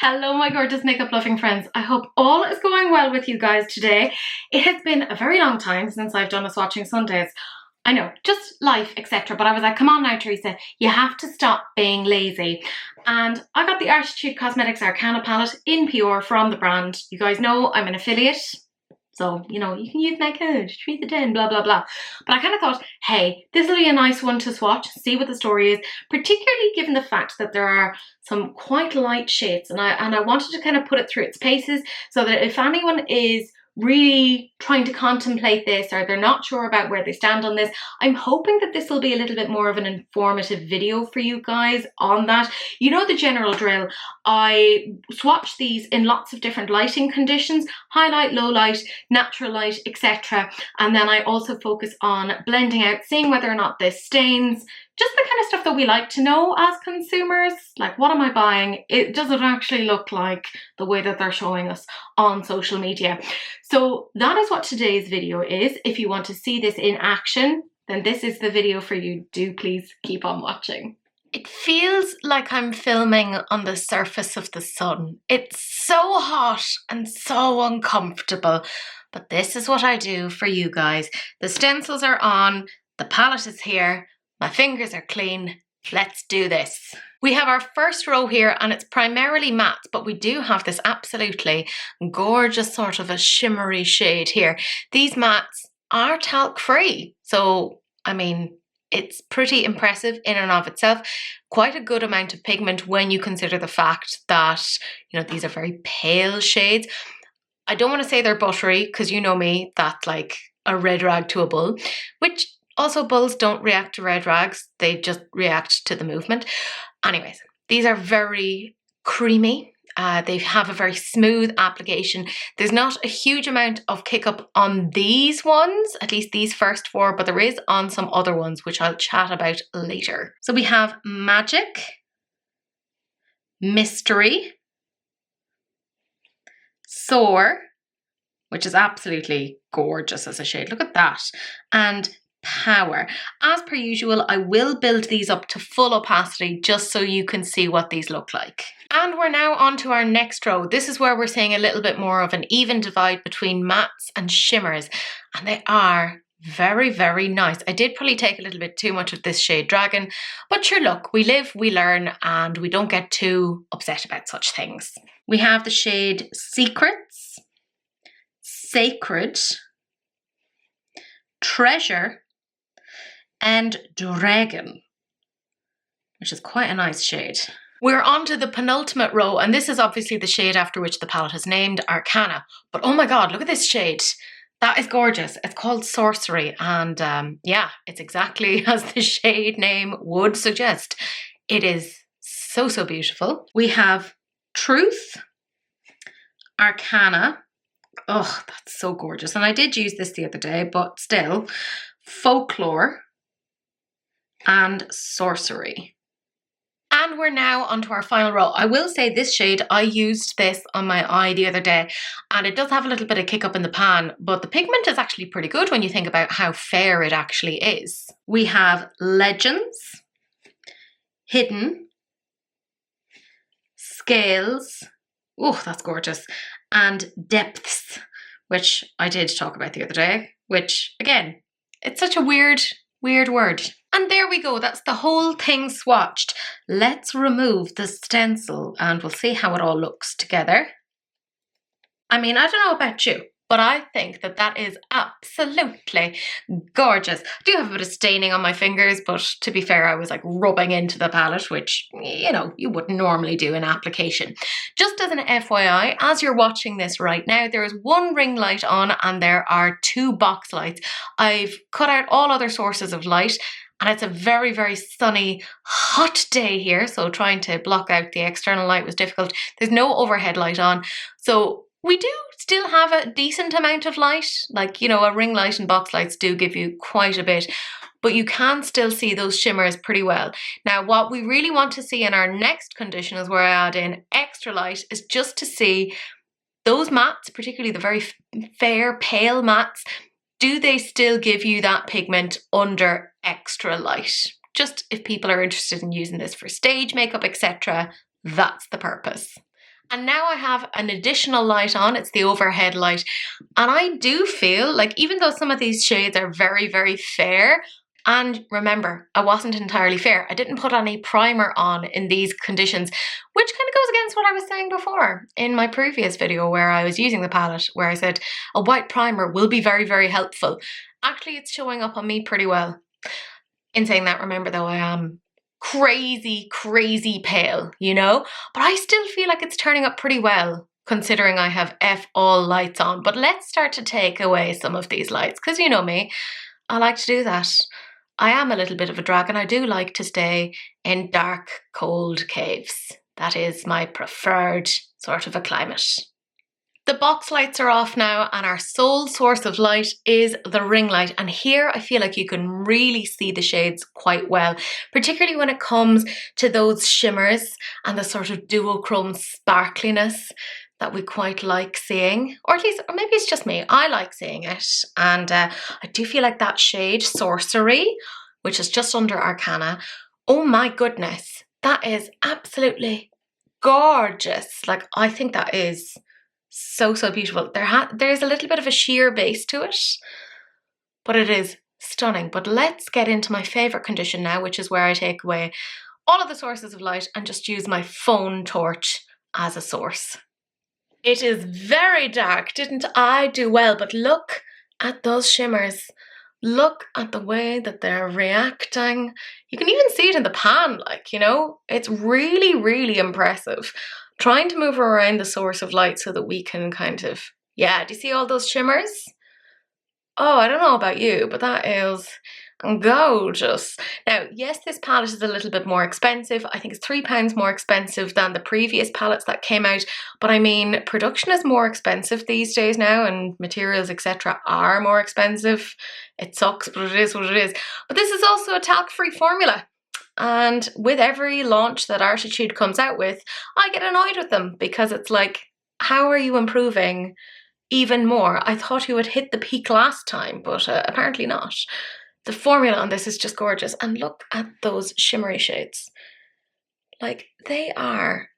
Hello my gorgeous makeup loving friends. I hope all is going well with you guys today. It has been a very long time since I've done a Swatching Sundays. I know, just life, etc. But I was like, come on now, Teresa, you have to stop being lazy. And I got the Arttitude Cosmetics Arcana Palette in pure from the brand. You guys know I'm an affiliate. So, you know, you can use my code, Teresa10, blah, blah, blah. But I kind of thought, hey, this will be a nice one to swatch, see what the story is, particularly given the fact that there are some quite light shades. And I wanted to kind of put it through its paces so that if anyone is really trying to contemplate this or they're not sure about where they stand on this, I'm hoping that this will be a little bit more of an informative video for you guys on that. You know the general drill. I swatch these in lots of different lighting conditions, highlight, low light, natural light, etc. And then I also focus on blending out, seeing whether or not this stains, just the kind of stuff that we like to know as consumers. Like, what am I buying? Does it actually look like the way that they're showing us on social media? So that is what today's video is. If you want to see this in action, then this is the video for you. Do please keep on watching. It feels like I'm filming on the surface of the sun. It's so hot and so uncomfortable, but this is what I do for you guys. The stencils are on, the palette is here, my fingers are clean. Let's do this. We have our first row here and it's primarily matte, but we do have this absolutely gorgeous sort of a shimmery shade here. These mattes are talc free. So, I mean, it's pretty impressive in and of itself. Quite a good amount of pigment when you consider the fact that, you know, these are very pale shades. I don't want to say they're buttery because you know me, that's like a red rag to a bull, which also bulls don't react to red rags. They just react to the movement. Anyways, these are very creamy. They have a very smooth application. There's not a huge amount of kick up on these ones, at least these first four, but there is on some other ones, which I'll chat about later. So we have Magic, Mystery, Soar, which is absolutely gorgeous as a shade. Look at that. And Power. As per usual, I will build these up to full opacity just so you can see what these look like. And we're now on to our next row. This is where we're seeing a little bit more of an even divide between mattes and shimmers, and they are very, very nice. I did probably take a little bit too much of this shade Dragon, but sure, look, we live, we learn, and we don't get too upset about such things. We have the shade Secrets, Sacred, Treasure, and Dragon, which is quite a nice shade. We're on to the penultimate row, and this is obviously the shade after which the palette is named, Arcana. But oh my god, look at this shade. That is gorgeous. It's called Sorcery, and yeah, it's exactly as the shade name would suggest. It is so, so beautiful. We have Truth, Arcana. Oh, that's so gorgeous. And I did use this the other day, but still. Folklore, and Sorcery. And we're now onto our final row. I will say this shade, I used this on my eye the other day, and it does have a little bit of kick up in the pan, but the pigment is actually pretty good when you think about how fair it actually is. We have Legends, Hidden, Scales, oh, that's gorgeous, and Depths, which I did talk about the other day, which, again, it's such a weird word. And there we go, that's the whole thing swatched. Let's remove the stencil and we'll see how it all looks together. I mean, I don't know about you, but I think that that is absolutely gorgeous. I do have a bit of staining on my fingers, but to be fair, I was like rubbing into the palette, which, you know, you wouldn't normally do in application. Just as an FYI, as you're watching this right now, there is one ring light on and there are two box lights. I've cut out all other sources of light, and it's a very, very sunny, hot day here, so trying to block out the external light was difficult. There's no overhead light on, so we do still have a decent amount of light. Like, you know, a ring light and box lights do give you quite a bit, but you can still see those shimmers pretty well. Now, what we really want to see in our next condition is where I add in extra light, is just to see those mattes, particularly the very fair, pale mattes, do they still give you that pigment under extra light? Just if people are interested in using this for stage makeup, etc., that's the purpose. And now I have an additional light on, it's the overhead light. And I do feel like even though some of these shades are very, very fair, and remember, I wasn't entirely fair. I didn't put any primer on in these conditions, which kind of goes against what I was saying before in my previous video where I was using the palette, where I said a white primer will be very, very helpful. Actually, it's showing up on me pretty well. In saying that, remember though, I am crazy, crazy pale, you know? But I still feel like it's turning up pretty well considering I have all lights on. But let's start to take away some of these lights because you know me, I like to do that. I am a little bit of a dragon. I do like to stay in dark, cold caves. That is my preferred sort of a climate. The box lights are off now and our sole source of light is the ring light, and here I feel like you can really see the shades quite well, particularly when it comes to those shimmers and the sort of duochrome sparkliness that we quite like seeing, or at least, or maybe it's just me, I like seeing it. And I do feel like that shade Sorcery, which is just under Arcana, oh my goodness, that is absolutely gorgeous. Like, I think that is so beautiful. There's a little bit of a sheer base to it, but it is stunning. But let's get into my favorite condition now, which is where I take away all of the sources of light and just use my phone torch as a source. It is very dark. Didn't I do well? But look at those shimmers. Look at the way that they're reacting. You can even see it in the pan, like, you know, it's really, really impressive. Trying to move around the source of light so that we can kind of, yeah, do you see all those shimmers? Oh, I don't know about you, but that is gorgeous. Now, yes, this palette is a little bit more expensive. I think it's £3 more expensive than the previous palettes that came out. But I mean, production is more expensive these days now and materials, etc. are more expensive. It sucks, but it is what it is. But this is also a talc-free formula. And with every launch that Arttitude comes out with, I get annoyed with them because it's like, how are you improving even more? I thought you would hit the peak last time, but apparently not. The formula on this is just gorgeous. And look at those shimmery shades. Like, they are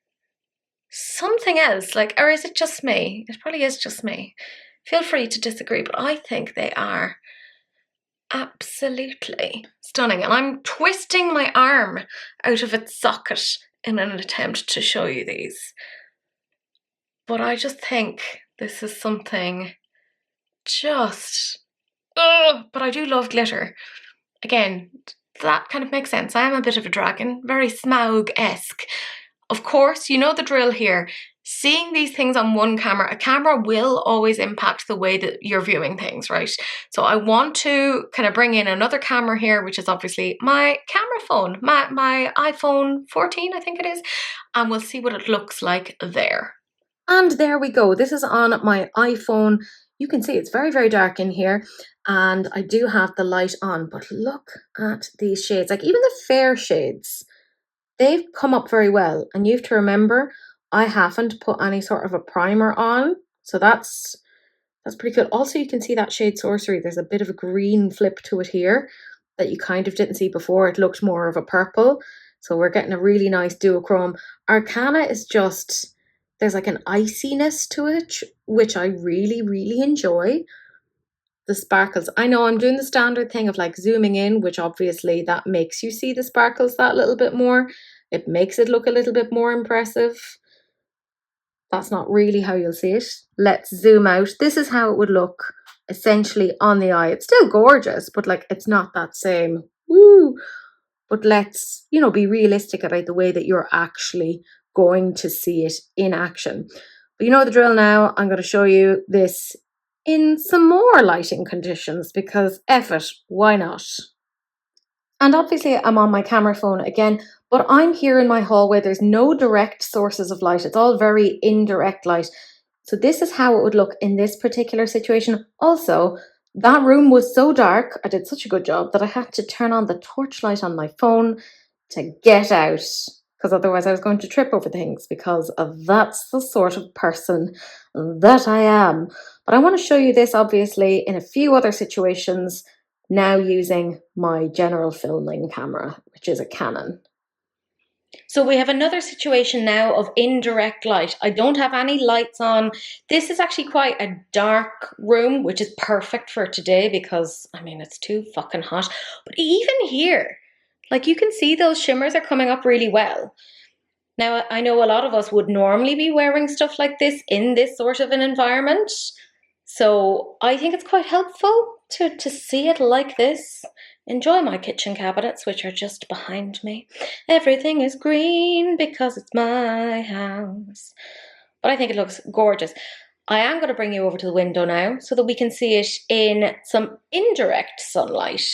something else. Like, or is it just me? It probably is just me. Feel free to disagree, but I think they are absolutely stunning. And I'm twisting my arm out of its socket in an attempt to show you these. But I just think this is something just, but I do love glitter. Again, that kind of makes sense. I am a bit of a dragon, very Smaug-esque. Of course, you know the drill here. Seeing these things on one camera, a camera will always impact the way that you're viewing things, right? So I want to kind of bring in another camera here, which is obviously my camera phone, my iPhone 14, I think it is, and we'll see what it looks like there. And there we go. This is on my iPhone. You can see it's very, very dark in here, and I do have the light on, but look at these shades. Like, even the fair shades, they've come up very well. And you have to remember, I haven't put any sort of a primer on, so that's pretty good. Also, you can see that shade Sorcery. There's a bit of a green flip to it here that you kind of didn't see before. It looked more of a purple, so we're getting a really nice duochrome. Arcana is just, there's like an iciness to it, which I really, really enjoy. The sparkles. I know I'm doing the standard thing of like zooming in, which obviously that makes you see the sparkles that little bit more. It makes it look a little bit more impressive. That's not really how you'll see it. Let's zoom out. This is how it would look essentially on the eye. It's still gorgeous, but like, it's not that same. Woo! But let's, you know, be realistic about the way that you're actually going to see it in action. But you know the drill now. I'm going to show you this in some more lighting conditions because F it, why not? And obviously I'm on my camera phone again, but I'm here in my hallway. There's no direct sources of light. It's all very indirect light. So this is how it would look in this particular situation. Also, that room was so dark, I did such a good job that I had to turn on the torchlight on my phone to get out, because otherwise I was going to trip over things, because that's the sort of person that I am. But I want to show you this obviously in a few other situations now using my general filming camera, which is a Canon. So we have another situation now of indirect light. I don't have any lights on. This is actually quite a dark room, which is perfect for today because, I mean, it's too fucking hot. But even here, like you can see those shimmers are coming up really well. Now, I know a lot of us would normally be wearing stuff like this in this sort of an environment. So I think it's quite helpful to see it like this. Enjoy my kitchen cabinets, which are just behind me. Everything is green because it's my house. But I think it looks gorgeous. I am going to bring you over to the window now so that we can see it in some indirect sunlight.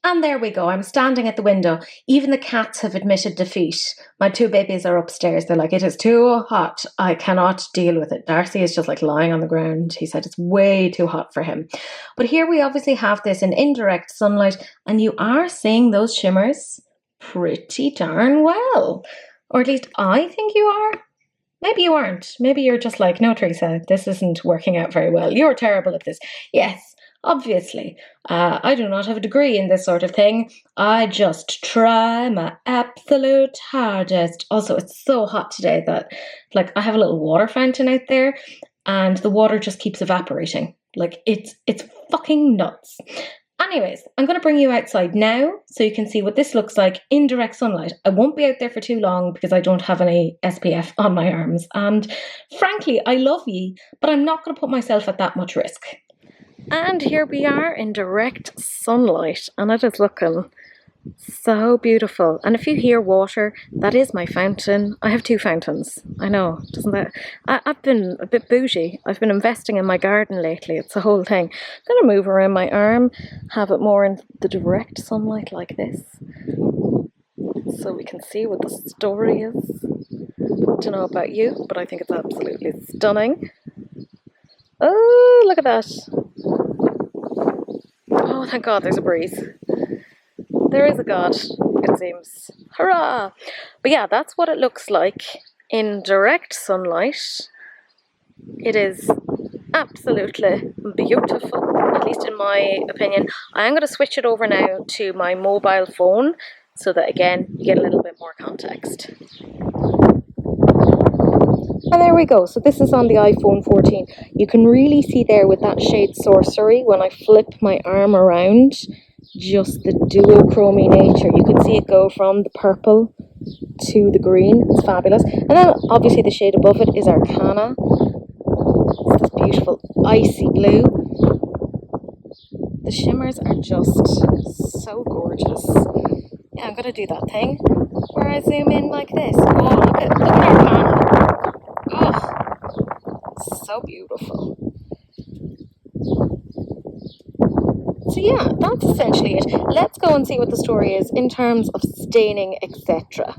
And there we go. I'm standing at the window. Even the cats have admitted defeat. My two babies are upstairs. They're like, it is too hot. I cannot deal with it. Darcy is just like lying on the ground. He said it's way too hot for him. But here we obviously have this in indirect sunlight, and you are seeing those shimmers pretty darn well. Or at least I think you are. Maybe you aren't. Maybe you're just like, no, Teresa, this isn't working out very well. You're terrible at this. Yes. Obviously, I do not have a degree in this sort of thing. I just try my absolute hardest. Also, it's so hot today that, like, I have a little water fountain out there and the water just keeps evaporating. Like, it's fucking nuts. Anyways, I'm going to bring you outside now so you can see what this looks like in direct sunlight. I won't be out there for too long because I don't have any SPF on my arms. And frankly, I love ye, but I'm not going to put myself at that much risk. And here we are in direct sunlight, and it is looking so beautiful. And if you hear water, that is my fountain. I have two fountains. I know, doesn't that? I've been a bit bougie. I've been investing in my garden lately. It's a whole thing. I'm going to move around my arm, have it more in the direct sunlight like this, so we can see what the story is. I don't know about you, but I think it's absolutely stunning. Oh, look at that. Oh, thank God there's a breeze. There is a God, it seems. Hurrah! But yeah, that's what it looks like in direct sunlight. It is absolutely beautiful, at least in my opinion. I am going to switch it over now to my mobile phone so that, again, you get a little bit more context. And there we go. So this is on the iPhone 14. You can really see there with that shade Sorcery, when I flip my arm around, just the duochrome nature. You can see it go from the purple to the green. It's fabulous. And then obviously the shade above it is Arcana. It's this beautiful icy blue. The shimmers are just so gorgeous. Yeah, I'm going to do that thing where I zoom in like this. Oh, look at Arcana. Oh, so beautiful. So yeah, that's essentially it. Let's go and see what the story is in terms of staining, etc.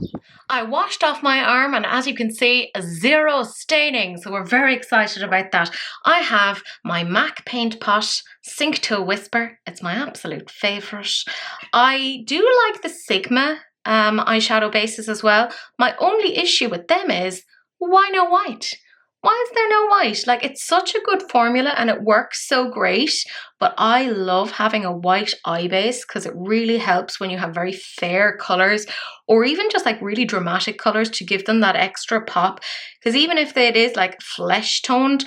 I washed off my arm and as you can see, 0 staining. So we're very excited about that. I have my MAC paint pot, Sink to a Whisper. It's my absolute favourite. I do like the Sigma eyeshadow bases as well. My only issue with them is, why no white? Why is there no white? Like, it's such a good formula and it works so great, but I love having a white eye base because it really helps when you have very fair colours or even just like really dramatic colours to give them that extra pop. Because even if it is like flesh toned,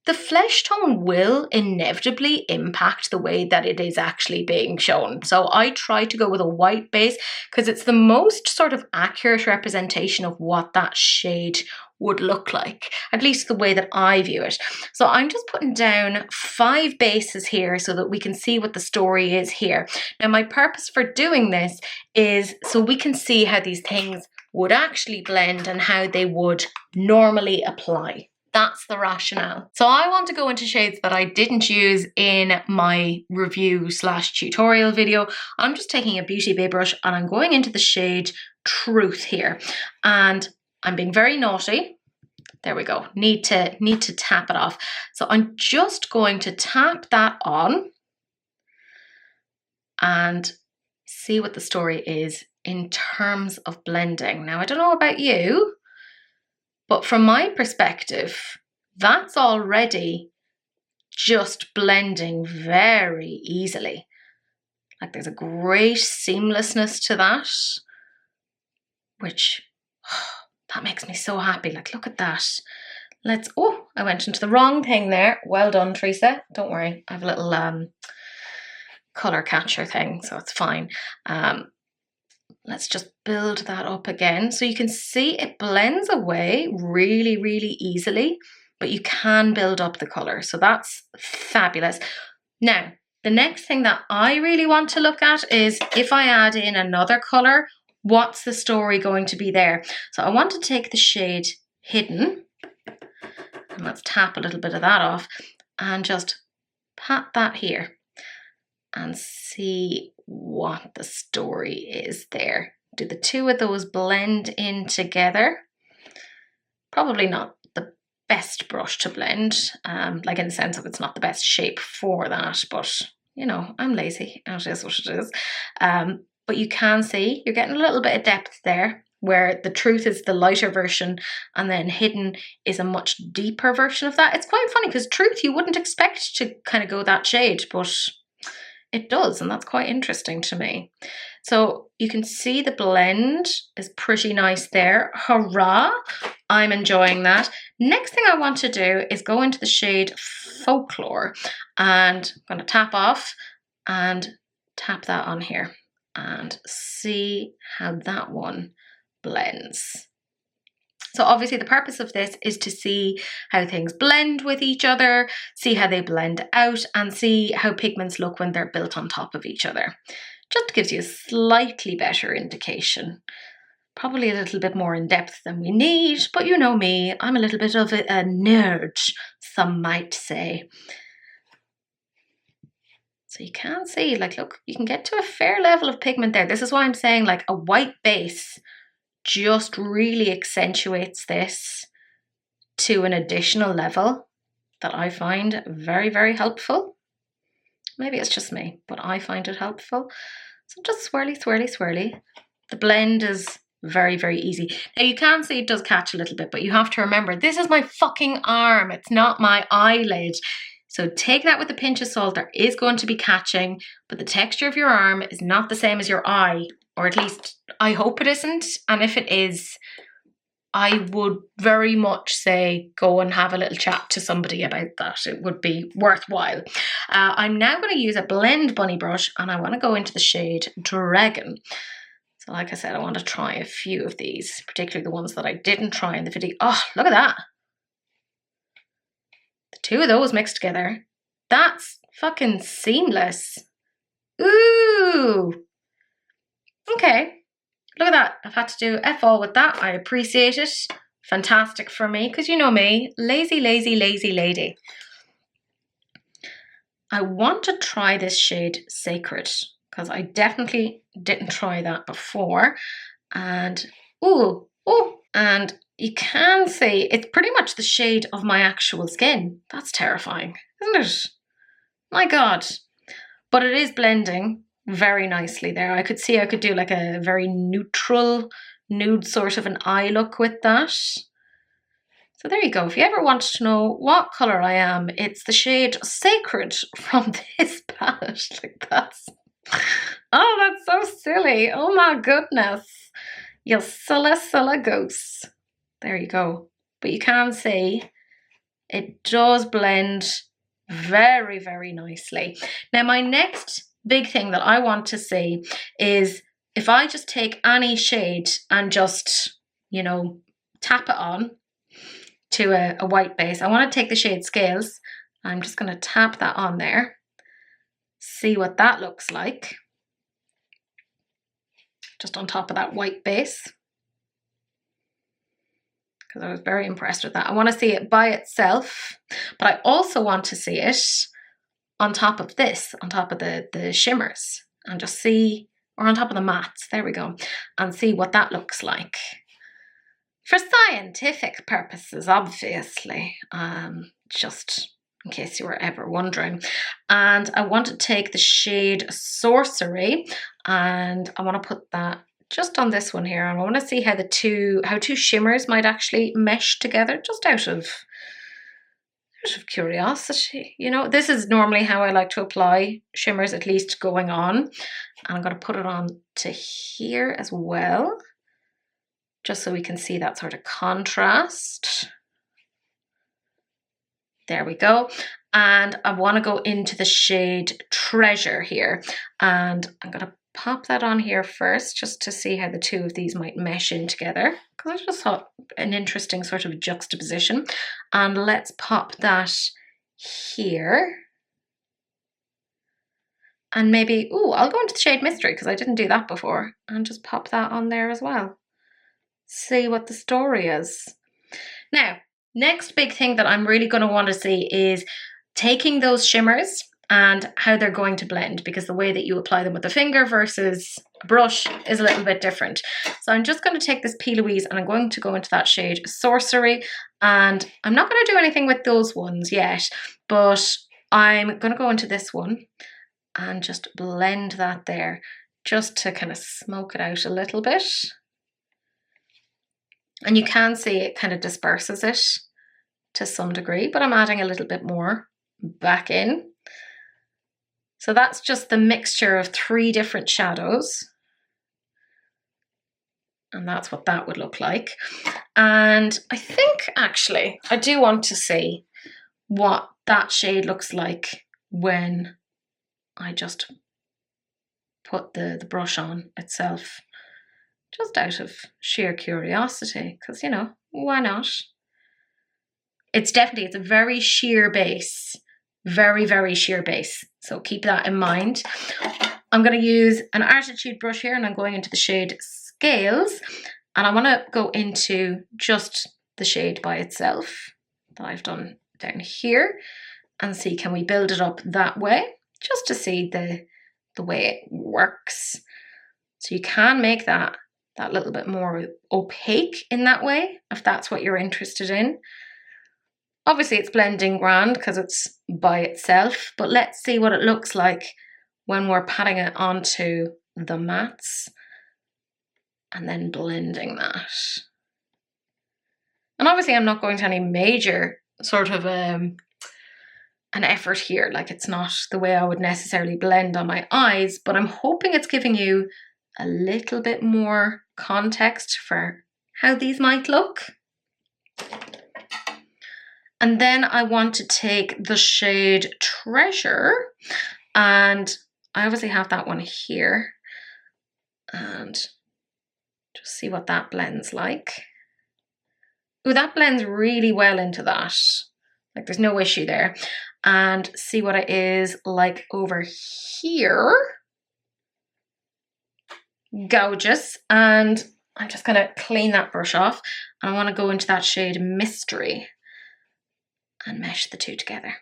the flesh tone will inevitably impact the way that it is actually being shown. So I try to go with a white base because it's the most sort of accurate representation of what that shade would look like, at least the way that I view it. So I'm just putting down 5 bases here so that we can see what the story is here. Now my purpose for doing this is so we can see how these things would actually blend and how they would normally apply. That's the rationale. So I want to go into shades that I didn't use in my review / tutorial video. I'm just taking a Beauty Bay brush and I'm going into the shade Truth here. And I'm being very naughty. There we go. Need to tap it off. So I'm just going to tap that on and see what the story is in terms of blending. Now, I don't know about you, but from my perspective, that's already just blending very easily. Like, there's a great seamlessness to that. which, that makes me so happy. Like, look at that. Oh, I went into the wrong thing there. Well done, Teresa. Don't worry. I have a little color catcher thing, so it's fine. Let's just build that up again. So you can see it blends away really, really easily, but you can build up the color. So that's fabulous. Now, the next thing that I really want to look at is if I add in another color, what's the story going to be there? So I want to take the shade Hidden, and let's tap a little bit of that off and just pat that here and see what the story is there. Do the two of those blend in together? Probably not the best brush to blend, like in the sense of it's not the best shape for that, but you know, I'm lazy, and it is what it is. But you can see you're getting a little bit of depth there, where the Truth is the lighter version and then Hidden is a much deeper version of that. It's quite funny because Truth you wouldn't expect to kind of go that shade, but it does, and that's quite interesting to me. So you can see the blend is pretty nice there. Hurrah! I'm enjoying that. Next thing I want to do is go into the shade Folklore, and I'm going to tap off and tap that on here and see how that one blends. So obviously the purpose of this is to see how things blend with each other, see how they blend out, and see how pigments look when they're built on top of each other. Just gives you a slightly better indication. Probably a little bit more in depth than we need, but you know me, I'm a little bit of a nerd, some might say. So you can see, like, look, you can get to a fair level of pigment there. This is why I'm saying, like, a white base just really accentuates this to an additional level that I find very, very helpful. Maybe it's just me, but I find it helpful. So just swirly, swirly, swirly. The blend is very, very easy. Now you can see it does catch a little bit, but you have to remember, this is my fucking arm. It's not my eyelid. So take that with a pinch of salt. There is going to be catching, but the texture of your arm is not the same as your eye. Or at least I hope it isn't. And if it is, I would very much say go and have a little chat to somebody about that. It would be worthwhile. I'm now going to use a Blend Bunny brush, and I want to go into the shade Dragon. So like I said, I want to try a few of these, particularly the ones that I didn't try in the video. Oh, look at that. The two of those mixed together. That's fucking seamless. Ooh. Okay, look at that. I've had to do F all with that. I appreciate it. Fantastic for me, because you know me, lazy, lazy, lazy lady. I want to try this shade Sacred, because I definitely didn't try that before. And, and you can see it's pretty much the shade of my actual skin. That's terrifying, isn't it? My God. But it is blending very nicely there. I could see I could do like a very neutral, nude sort of an eye look with that. So there you go. If you ever want to know what colour I am, it's the shade Sacred from this palette. Like that's... Oh, that's so silly. Oh my goodness. You silly goose. There you go. But you can see it does blend very, very nicely. Now my next big thing that I want to see is if I just take any shade and just, you know, tap it on to a white base. I want to take the shade Scales. I'm just going to tap that on there. See what that looks like. Just on top of that white base. Because I was very impressed with that. I want to see it by itself, but I also want to see it on top of this, on top of the shimmers, and just see, or on top of the mattes, there we go, and see what that looks like. For scientific purposes, obviously, just in case you were ever wondering. And I want to take the shade Sorcery, and I want to put that just on this one here, and I want to see how two shimmers might actually mesh together, just out of curiosity. You know, this is normally how I like to apply shimmers, at least going on. And I'm going to put it on to here as well. just so we can see that sort of contrast. There we go. And I want to go into the shade Treasure here. And I'm going to pop that on here first, just to see how the two of these might mesh in together, because I just thought an interesting sort of juxtaposition. And let's pop that here. And maybe, ooh, I'll go into the shade Mystery, because I didn't do that before, and just pop that on there as well. See what the story is. Now, next big thing that I'm really going to want to see is taking those shimmers and how they're going to blend, because the way that you apply them with a finger versus a brush is a little bit different. So I'm just going to take this P. Louise and I'm going to go into that shade Sorcery, and I'm not going to do anything with those ones yet, but I'm going to go into this one and just blend that there, just to kind of smoke it out a little bit. And you can see it kind of disperses it to some degree, but I'm adding a little bit more back in. So that's just the mixture of 3 different shadows. And that's what that would look like. And I think actually I do want to see what that shade looks like when I just put the brush on itself, just out of sheer curiosity, because, you know, why not? It's a very sheer base, very, very sheer base. So keep that in mind. I'm going to use an Arttitude brush here, and I'm going into the shade Scales, and I want to go into just the shade by itself that I've done down here, and see, can we build it up that way, just to see the way it works. So you can make that little bit more opaque in that way, if that's what you're interested in. Obviously it's blending grand because it's by itself, but let's see what it looks like when we're patting it onto the mattes and then blending that. And obviously I'm not going to any major sort of an effort here, like it's not the way I would necessarily blend on my eyes, but I'm hoping it's giving you a little bit more context for how these might look. And then I want to take the shade Treasure, and I obviously have that one here, and just see what that blends like. Ooh, that blends really well into that. Like there's no issue there. And see what it is like over here. Gorgeous. And I'm just going to clean that brush off, and I want to go into that shade Mystery and mesh the two together.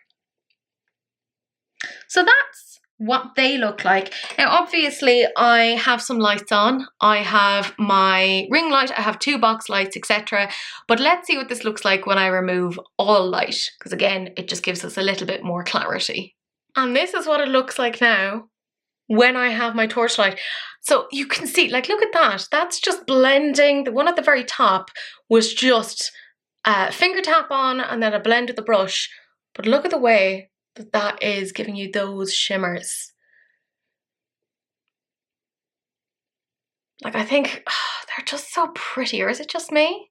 So that's what they look like. Now obviously I have some lights on. I have my ring light, I have 2 box lights, etc. But let's see what this looks like when I remove all light, because again it just gives us a little bit more clarity. And this is what it looks like now when I have my torchlight. So you can see, like, look at that. That's just blending. The one at the very top was just finger tap on and then a blend with the brush. But look at the way that that is giving you those shimmers. Like, I think they're just so pretty, or is it just me?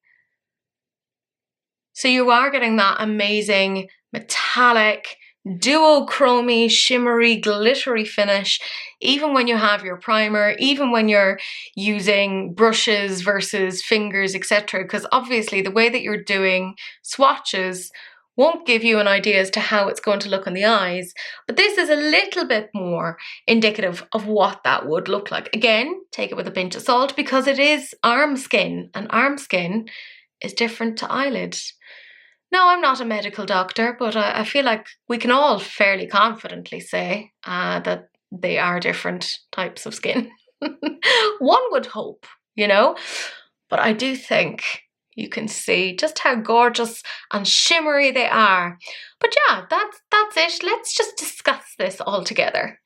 So you are getting that amazing metallic, duochrome, shimmery, glittery finish, even when you have your primer, even when you're using brushes versus fingers, etc. Because obviously the way that you're doing swatches won't give you an idea as to how it's going to look on the eyes, but this is a little bit more indicative of what that would look like. Again, take it with a pinch of salt, because it is arm skin, and arm skin is different to eyelid. No, I'm not a medical doctor, but I feel like we can all fairly confidently say that they are different types of skin. One would hope, you know, but I do think you can see just how gorgeous and shimmery they are. But yeah, that's it. Let's just discuss this all together.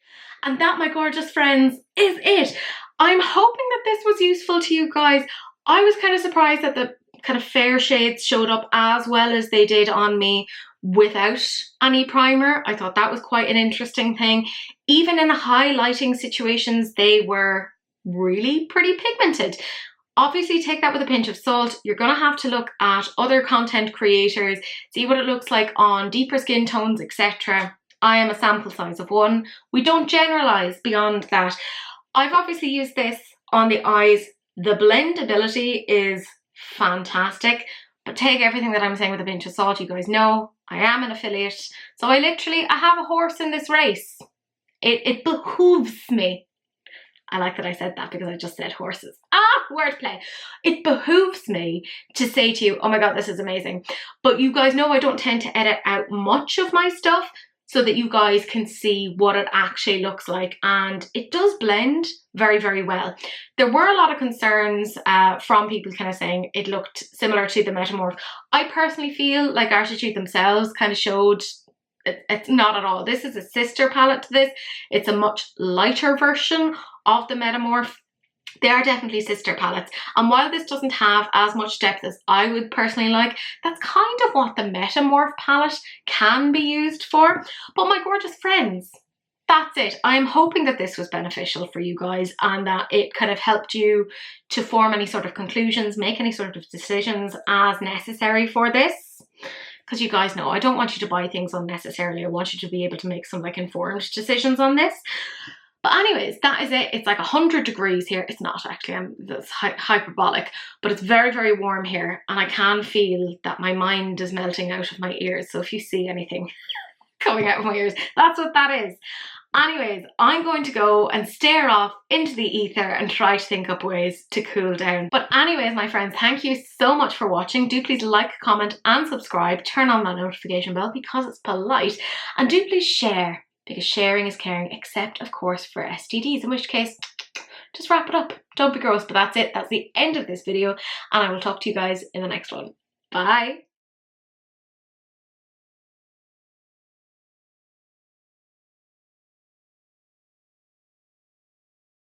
And that, my gorgeous friends, is it. I'm hoping that this was useful to you guys. I was kind of surprised that the kind of fair shades showed up as well as they did on me without any primer. I thought that was quite an interesting thing. Even in highlighting situations, they were really pretty pigmented. Obviously take that with a pinch of salt. You're going to have to look at other content creators, see what it looks like on deeper skin tones, etc. I am a sample size of one. We don't generalize beyond that. I've obviously used this on the eyes. The blendability is fantastic, but take everything that I'm saying with a pinch of salt. You guys know I am an affiliate, so I have a horse in this race. It behooves me. I like that I said that because I just said horses. Wordplay. It behooves me to say to you, oh my God, this is amazing. But you guys know I don't tend to edit out much of my stuff so that you guys can see what it actually looks like. And it does blend very, very well. There were a lot of concerns from people kind of saying it looked similar to the Metamorph. I personally feel like Arttitude themselves kind of showed it's not at all. This is a sister palette to this. It's a much lighter version of the Metamorph. They are definitely sister palettes, and while this doesn't have as much depth as I would personally like, that's kind of what the Metamorph palette can be used for. But my gorgeous friends, that's it. I am hoping that this was beneficial for you guys and that it kind of helped you to form any sort of conclusions, make any sort of decisions as necessary for this. Because you guys know I don't want you to buy things unnecessarily. I want you to be able to make some like informed decisions on this. But anyways, that is it. It's like 100 degrees here. It's not actually, that's hyperbolic, but it's very, very warm here. And I can feel that my mind is melting out of my ears. So if you see anything coming out of my ears, that's what that is. Anyways, I'm going to go and stare off into the ether and try to think up ways to cool down. But anyways, my friends, thank you so much for watching. Do please like, comment and subscribe. Turn on that notification bell because it's polite. And do please share, because sharing is caring, except of course for STDs, in which case just wrap it up. Don't be gross, but that's it. That's the end of this video, and I will talk to you guys in the next one. Bye.